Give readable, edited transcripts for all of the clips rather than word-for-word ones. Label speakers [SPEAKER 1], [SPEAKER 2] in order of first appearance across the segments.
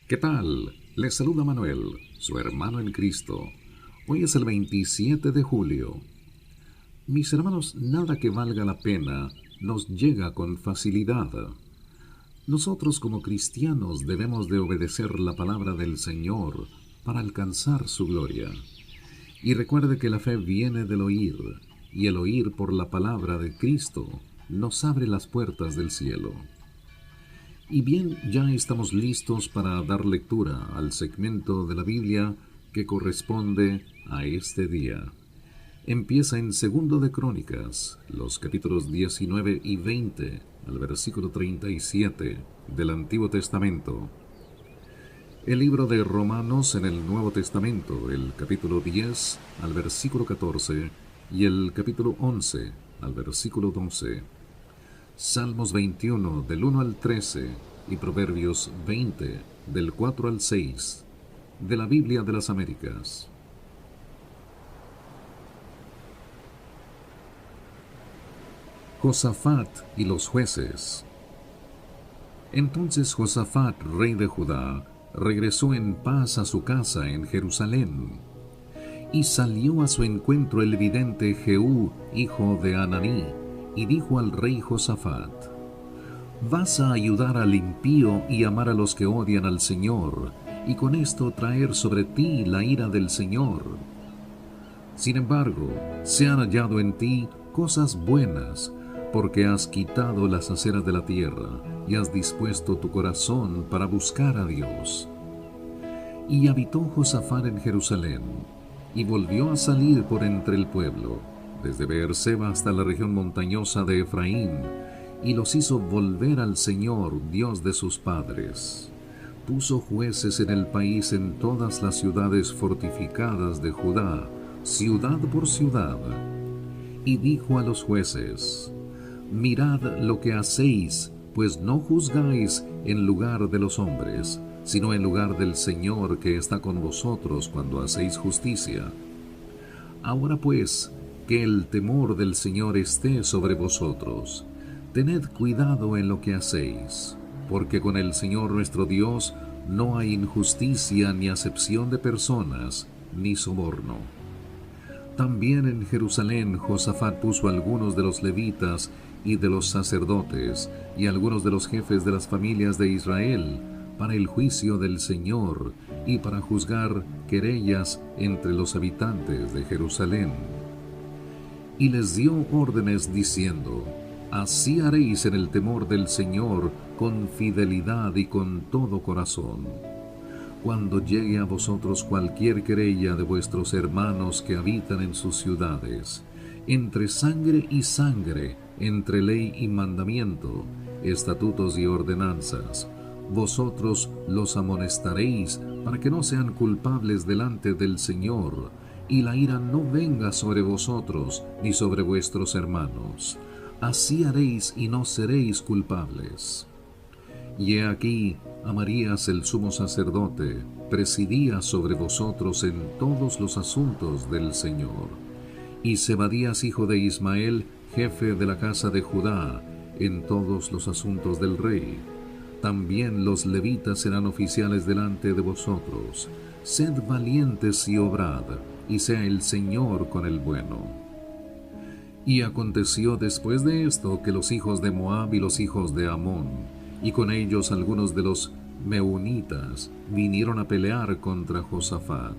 [SPEAKER 1] ¿Qué tal? Les saluda Manuel, su hermano en Cristo. Hoy es el 27 de julio. Mis hermanos, nada que valga la pena nos llega con facilidad. Nosotros como cristianos debemos de obedecer la palabra del Señor para alcanzar su gloria. Y recuerde que la fe viene del oír, y el oír por la palabra de Cristo nos abre las puertas del cielo. Y bien, ya estamos listos para dar lectura al segmento de la Biblia que corresponde a este día. Empieza en Segundo de Crónicas, los capítulos 19 y 20, al versículo 37 del Antiguo Testamento. El libro de Romanos en el Nuevo Testamento, el capítulo 10 al versículo 14 y el capítulo 11 al versículo 12. Salmos 21 del 1 al 13 y Proverbios 20 del 4 al 6 de la Biblia de las Américas. Josafat y los jueces. Entonces Josafat, rey de Judá, regresó en paz a su casa en Jerusalén. Y salió a su encuentro el vidente Jehú, hijo de Ananí, y dijo al rey Josafat: «Vas a ayudar al impío y amar a los que odian al Señor, y con esto traer sobre ti la ira del Señor. Sin embargo, se han hallado en ti cosas buenas, porque has quitado las aceras de la tierra, y has dispuesto tu corazón para buscar a Dios». Y habitó Josafat en Jerusalén, y volvió a salir por entre el pueblo, desde Beerseba hasta la región montañosa de Efraín, y los hizo volver al Señor, Dios de sus padres. Puso jueces en el país en todas las ciudades fortificadas de Judá, ciudad por ciudad. Y dijo a los jueces: «Mirad lo que hacéis, pues no juzgáis en lugar de los hombres, sino en lugar del Señor que está con vosotros cuando hacéis justicia. Ahora pues, que el temor del Señor esté sobre vosotros. Tened cuidado en lo que hacéis, porque con el Señor nuestro Dios no hay injusticia ni acepción de personas, ni soborno». También en Jerusalén Josafat puso a algunos de los levitas y de los sacerdotes y algunos de los jefes de las familias de Israel para el juicio del Señor y para juzgar querellas entre los habitantes de Jerusalén. Y les dio órdenes diciendo: «Así haréis en el temor del Señor con fidelidad y con todo corazón. Cuando llegue a vosotros cualquier querella de vuestros hermanos que habitan en sus ciudades, entre sangre y sangre, entre ley y mandamiento, estatutos y ordenanzas, vosotros los amonestaréis para que no sean culpables delante del Señor, y la ira no venga sobre vosotros ni sobre vuestros hermanos. Así haréis y no seréis culpables». Y he aquí, Amarías el sumo sacerdote presidía sobre vosotros en todos los asuntos del Señor, y Zebadías hijo de Ismael, jefe de la casa de Judá, en todos los asuntos del rey. También los levitas serán oficiales delante de vosotros. Sed valientes y obrad, y sea el Señor con el bueno. Y aconteció después de esto que los hijos de Moab y los hijos de Amón, y con ellos algunos de los meunitas, vinieron a pelear contra Josafat.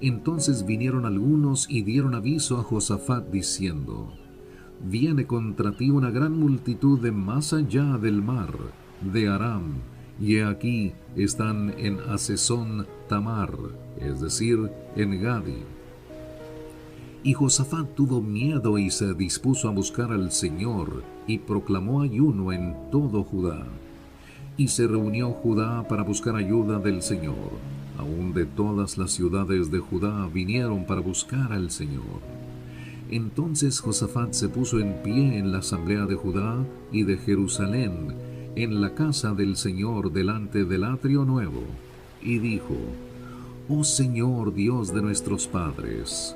[SPEAKER 1] Entonces vinieron algunos y dieron aviso a Josafat diciendo: «Viene contra ti una gran multitud de más allá del mar, de Aram, y he aquí están en Hasezón Tamar», es decir, en Gadi. Y Josafat tuvo miedo y se dispuso a buscar al Señor, y proclamó ayuno en todo Judá. Y se reunió Judá para buscar ayuda del Señor. Aún de todas las ciudades de Judá vinieron para buscar al Señor. Entonces Josafat se puso en pie en la asamblea de Judá y de Jerusalén, en la casa del Señor delante del atrio nuevo, y dijo: «Oh Señor, Dios de nuestros padres,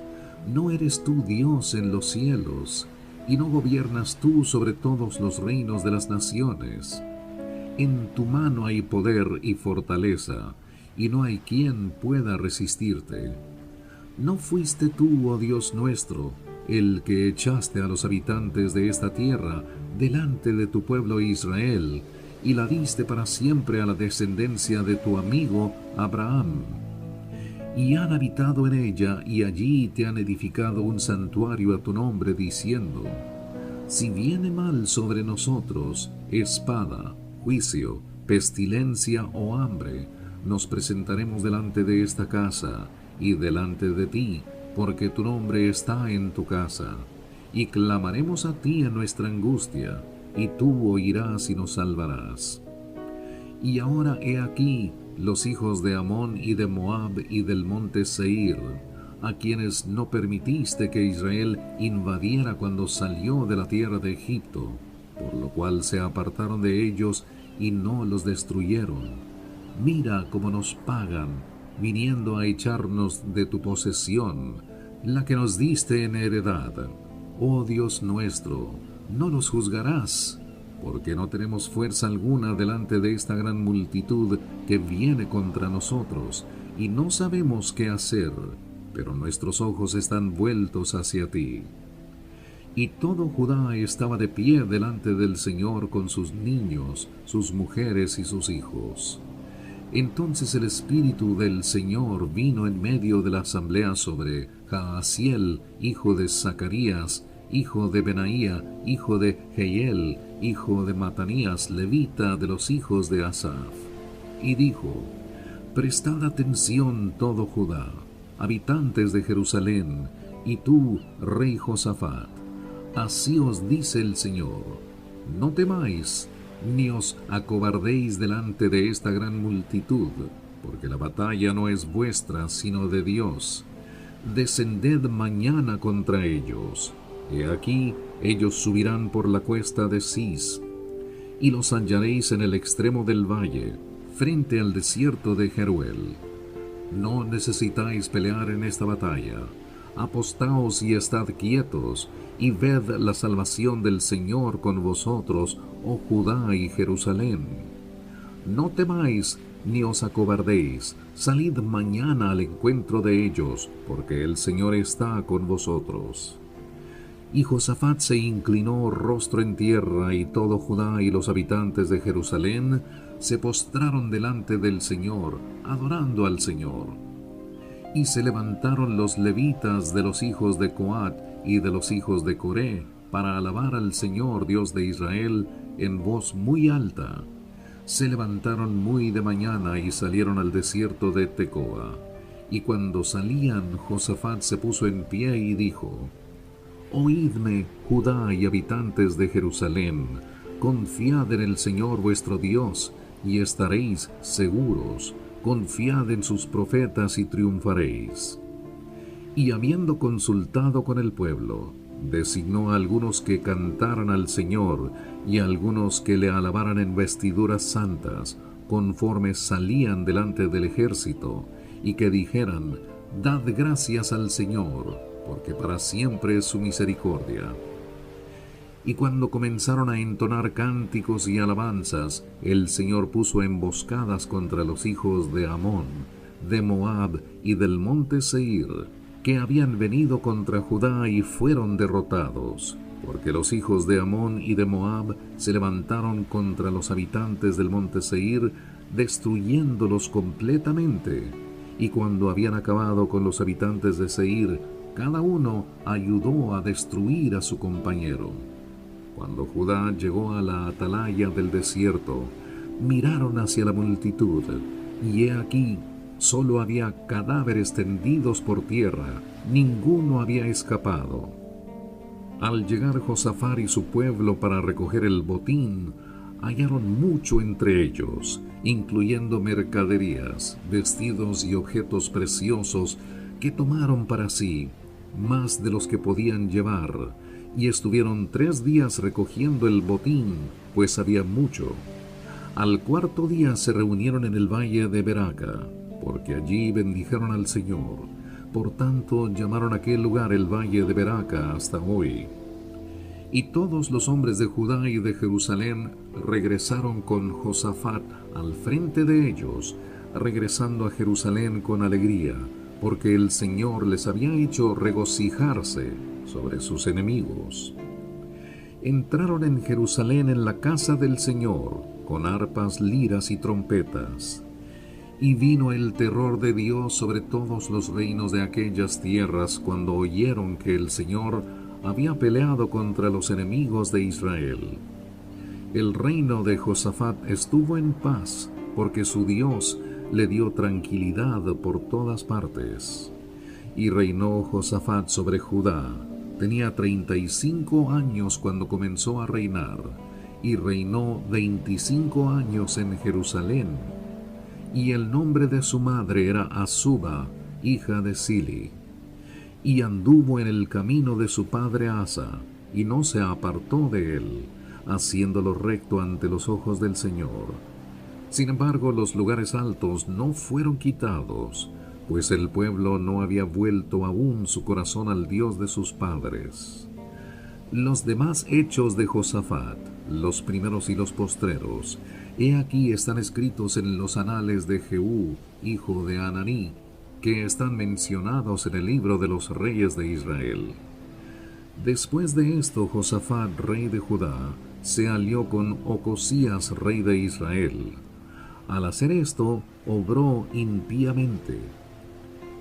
[SPEAKER 1] ¿no eres tú Dios en los cielos, y no gobiernas tú sobre todos los reinos de las naciones? En tu mano hay poder y fortaleza, y no hay quien pueda resistirte. ¿No fuiste tú, oh Dios nuestro, el que echaste a los habitantes de esta tierra delante de tu pueblo Israel, y la diste para siempre a la descendencia de tu amigo Abraham? Y han habitado en ella, y allí te han edificado un santuario a tu nombre, diciendo: si viene mal sobre nosotros, espada, juicio, pestilencia o hambre, nos presentaremos delante de esta casa y delante de ti, porque tu nombre está en tu casa, y clamaremos a ti en nuestra angustia, y tú oirás y nos salvarás. Y ahora he aquí los hijos de Amón y de Moab y del monte Seir, a quienes no permitiste que Israel invadiera cuando salió de la tierra de Egipto, por lo cual se apartaron de ellos y no los destruyeron. Mira cómo nos pagan, viniendo a echarnos de tu posesión, la que nos diste en heredad. Oh Dios nuestro, no nos juzgarás, porque no tenemos fuerza alguna delante de esta gran multitud que viene contra nosotros, y no sabemos qué hacer, pero nuestros ojos están vueltos hacia ti. Y todo Judá estaba de pie delante del Señor con sus niños, sus mujeres y sus hijos. Entonces el Espíritu del Señor vino en medio de la asamblea sobre Jaasiel, hijo de Zacarías, hijo de Benaía, hijo de Jehiel, hijo de Matanías, levita de los hijos de Asaf. Y dijo: prestad atención todo Judá, habitantes de Jerusalén, y tú, rey Josafat. Así os dice el Señor: no temáis, ni os acobardéis delante de esta gran multitud, porque la batalla no es vuestra, sino de Dios. Descended mañana contra ellos. He aquí, ellos subirán por la cuesta de Cis, y los hallaréis en el extremo del valle, frente al desierto de Jeruel. No necesitáis pelear en esta batalla. Apostaos y estad quietos, y ved la salvación del Señor con vosotros, oh Judá y Jerusalén. No temáis ni os acobardéis, salid mañana al encuentro de ellos, porque el Señor está con vosotros. Y Josafat se inclinó rostro en tierra, y todo Judá y los habitantes de Jerusalén se postraron delante del Señor, adorando al Señor. Y se levantaron los levitas de los hijos de Coat y de los hijos de Coré, para alabar al Señor Dios de Israel en voz muy alta. Se levantaron muy de mañana y salieron al desierto de Tecoa. Y cuando salían, Josafat se puso en pie y dijo: oídme, Judá y habitantes de Jerusalén, confiad en el Señor vuestro Dios, y estaréis seguros. Confiad en sus profetas y triunfaréis. Y habiendo consultado con el pueblo, designó a algunos que cantaran al Señor, y a algunos que le alabaran en vestiduras santas, conforme salían delante del ejército, y que dijeran: dad gracias al Señor, porque para siempre es su misericordia. Y cuando comenzaron a entonar cánticos y alabanzas, el Señor puso emboscadas contra los hijos de Amón, de Moab y del monte Seir, que habían venido contra Judá, y fueron derrotados, porque los hijos de Amón y de Moab se levantaron contra los habitantes del monte Seir, destruyéndolos completamente. Y cuando habían acabado con los habitantes de Seir, cada uno ayudó a destruir a su compañero. Cuando Judá llegó a la atalaya del desierto, miraron hacia la multitud, y he aquí, solo había cadáveres tendidos por tierra, ninguno había escapado. Al llegar Josafat y su pueblo para recoger el botín, hallaron mucho entre ellos, incluyendo mercaderías, vestidos y objetos preciosos que tomaron para sí, más de los que podían llevar, y estuvieron 3 días recogiendo el botín, pues había mucho. Al cuarto día se reunieron en el valle de Beraca, porque allí bendijeron al Señor. Por tanto llamaron aquel lugar el valle de Beraca hasta hoy. Y todos los hombres de Judá y de Jerusalén regresaron con Josafat al frente de ellos, regresando a Jerusalén con alegría, porque el Señor les había hecho regocijarse sobre sus enemigos. Entraron en Jerusalén en la casa del Señor, con arpas, liras y trompetas. Y vino el terror de Dios sobre todos los reinos de aquellas tierras cuando oyeron que el Señor había peleado contra los enemigos de Israel. El reino de Josafat estuvo en paz, porque su Dios le dio tranquilidad por todas partes. Y reinó Josafat sobre Judá. Tenía 35 años cuando comenzó a reinar, y reinó 25 años en Jerusalén. Y el nombre de su madre era Azuba, hija de Sili. Y anduvo en el camino de su padre Asa, y no se apartó de él, haciéndolo recto ante los ojos del Señor. Sin embargo, los lugares altos no fueron quitados, pues el pueblo no había vuelto aún su corazón al Dios de sus padres. Los demás hechos de Josafat, los primeros y los postreros, he aquí están escritos en los anales de Jehú, hijo de Hananí, que están mencionados en el libro de los reyes de Israel. Después de esto, Josafat, rey de Judá, se alió con Ocosías, rey de Israel. Al hacer esto, obró impíamente,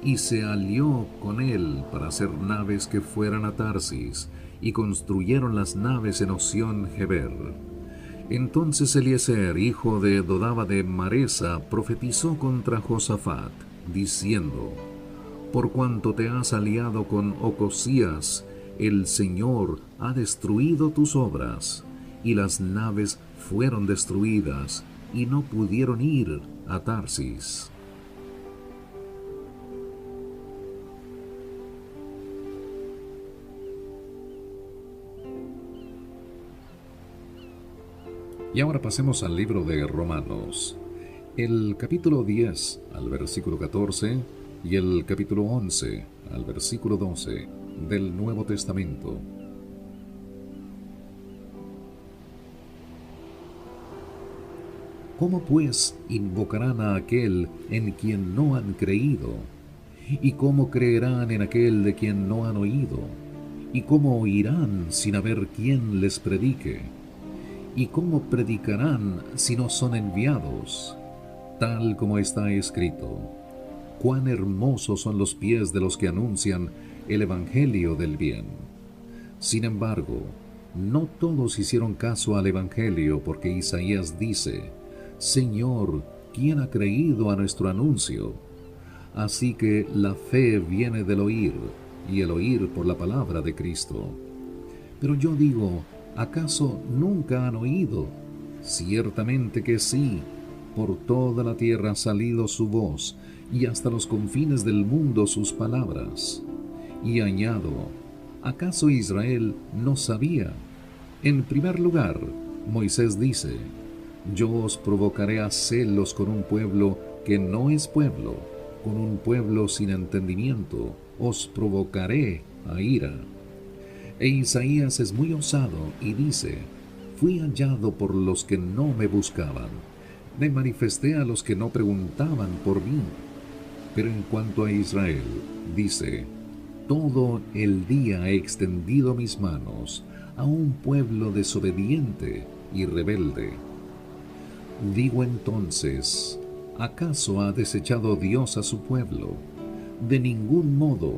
[SPEAKER 1] y se alió con él para hacer naves que fueran a Tarsis, y construyeron las naves en Ozión Geber. Entonces Eliezer, hijo de Dodaba de Maresa, profetizó contra Josafat, diciendo: Por cuanto te has aliado con Ocosías, el Señor ha destruido tus obras, y las naves fueron destruidas, y no pudieron ir a Tarsis. Y ahora pasemos al libro de Romanos, el capítulo 10 al versículo 14 y el capítulo 11 al versículo 12 del Nuevo Testamento. ¿Cómo pues invocarán a aquel en quien no han creído? ¿Y cómo creerán en aquel de quien no han oído? ¿Y cómo oirán sin haber quien les predique? ¿Y cómo predicarán si no son enviados? Tal como está escrito: cuán hermosos son los pies de los que anuncian el evangelio del bien. Sin embargo, no todos hicieron caso al evangelio, porque Isaías dice: Señor, ¿quién ha creído a nuestro anuncio? Así que la fe viene del oír, y el oír por la palabra de Cristo. Pero yo digo, ¿acaso nunca han oído? Ciertamente que sí. Por toda la tierra ha salido su voz, y hasta los confines del mundo sus palabras. Y añado, ¿acaso Israel no sabía? En primer lugar, Moisés dice: Yo os provocaré a celos con un pueblo que no es pueblo, con un pueblo sin entendimiento, os provocaré a ira. E Isaías es muy osado y dice: Fui hallado por los que no me buscaban, me manifesté a los que no preguntaban por mí. Pero en cuanto a Israel, dice: Todo el día he extendido mis manos a un pueblo desobediente y rebelde. Digo entonces, ¿acaso ha desechado Dios a su pueblo? De ningún modo,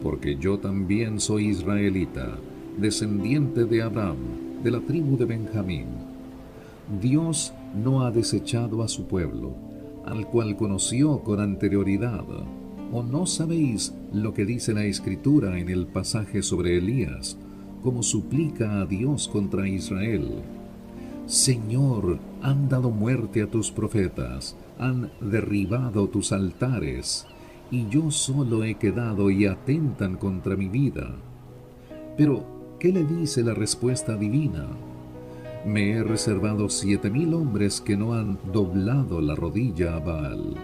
[SPEAKER 1] porque yo también soy israelita, descendiente de Abraham, de la tribu de Benjamín. Dios no ha desechado a su pueblo, al cual conoció con anterioridad. ¿O no sabéis lo que dice la Escritura en el pasaje sobre Elías, como suplica a Dios contra Israel? Señor, han dado muerte a tus profetas, han derribado tus altares, y yo solo he quedado y atentan contra mi vida. Pero, ¿qué le dice la respuesta divina? Me he reservado 7,000 hombres que no han doblado la rodilla a Baal.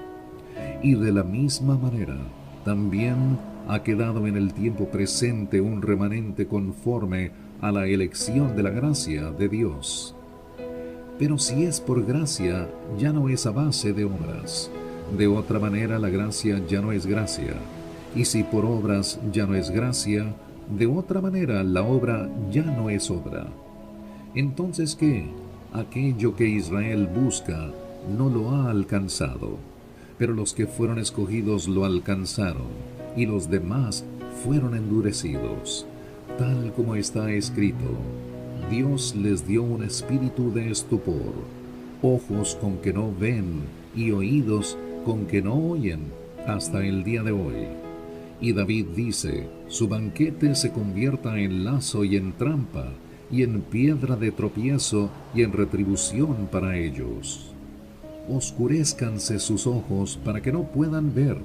[SPEAKER 1] Y de la misma manera, también ha quedado en el tiempo presente un remanente conforme a la elección de la gracia de Dios. Pero si es por gracia, ya no es a base de obras. De otra manera, la gracia ya no es gracia. Y si por obras ya no es gracia, de otra manera la obra ya no es obra. Entonces, ¿qué? Aquello que Israel busca no lo ha alcanzado, pero los que fueron escogidos lo alcanzaron, y los demás fueron endurecidos. Tal como está escrito, Dios les dio un espíritu de estupor, ojos con que no ven y oídos con que no oyen, hasta el día de hoy. Y David dice, su banquete se convierta en lazo y en trampa, y en piedra de tropiezo y en retribución para ellos. Oscurézcanse sus ojos para que no puedan ver,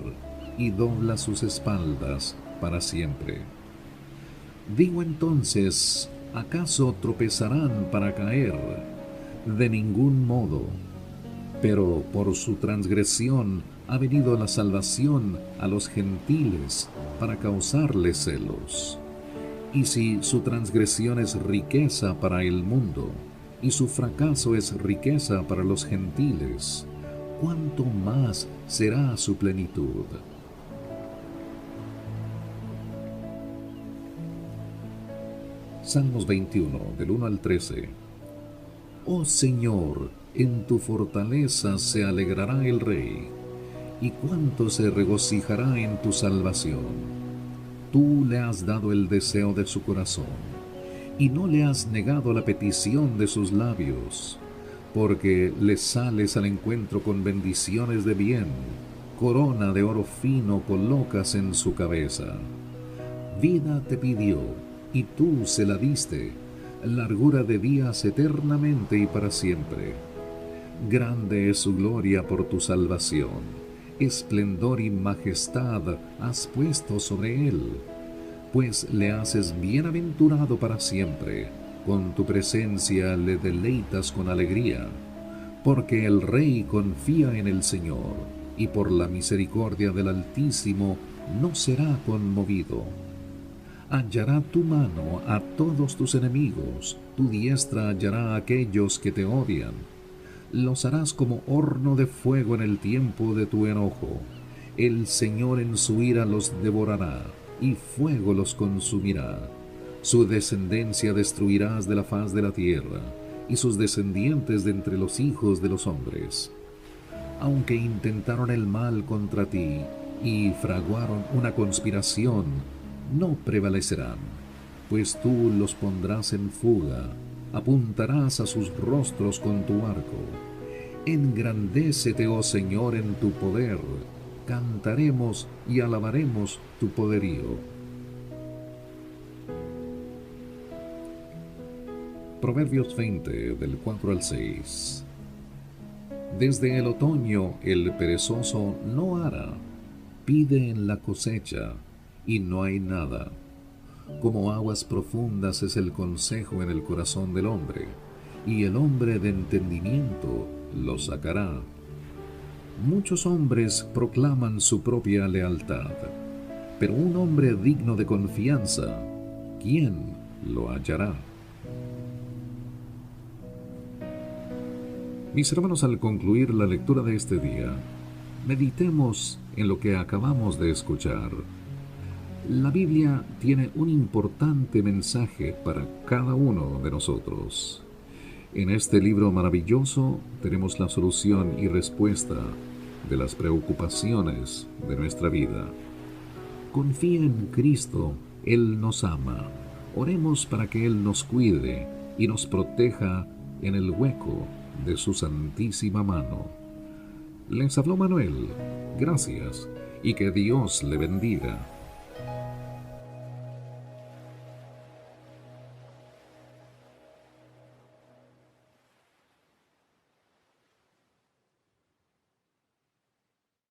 [SPEAKER 1] y dobla sus espaldas para siempre. Digo entonces, ¿acaso tropezarán para caer? De ningún modo. Pero por su transgresión ha venido la salvación a los gentiles para causarles celos. Y si su transgresión es riqueza para el mundo, y su fracaso es riqueza para los gentiles, ¿cuánto más será su plenitud? Salmos 21, del 1 al 13. Oh Señor, en tu fortaleza se alegrará el rey, y cuánto se regocijará en tu salvación. Tú le has dado el deseo de su corazón, y no le has negado la petición de sus labios, porque le sales al encuentro con bendiciones de bien, corona de oro fino colocas en su cabeza. Vida te pidió, y tú se la diste, largura de días eternamente y para siempre. Grande es su gloria por tu salvación. Esplendor y majestad has puesto sobre él, pues le haces bienaventurado para siempre, con tu presencia le deleitas con alegría, porque el Rey confía en el Señor, y por la misericordia del Altísimo no será conmovido. Hallará tu mano a todos tus enemigos, tu diestra hallará a aquellos que te odian. Los harás como horno de fuego en el tiempo de tu enojo. El Señor en su ira los devorará, y fuego los consumirá. Su descendencia destruirás de la faz de la tierra, y sus descendientes de entre los hijos de los hombres. Aunque intentaron el mal contra ti, y fraguaron una conspiración, no prevalecerán, pues tú los pondrás en fuga, apuntarás a sus rostros con tu arco. Engrandécete, oh Señor, en tu poder, cantaremos y alabaremos tu poderío. Proverbios 20, del 4 al 6. Desde el otoño el perezoso no hará, pide en la cosecha, y no hay nada. Como aguas profundas es el consejo en el corazón del hombre, y el hombre de entendimiento lo sacará. Muchos hombres proclaman su propia lealtad, pero un hombre digno de confianza, ¿quién lo hallará? Mis hermanos, al concluir la lectura de este día, meditemos en lo que acabamos de escuchar. La Biblia tiene un importante mensaje para cada uno de nosotros. En este libro maravilloso tenemos la solución y respuesta de las preocupaciones de nuestra vida. Confía en Cristo, Él nos ama. Oremos para que Él nos cuide y nos proteja en el hueco de su santísima mano. Les habló Manuel. Gracias y que Dios le bendiga.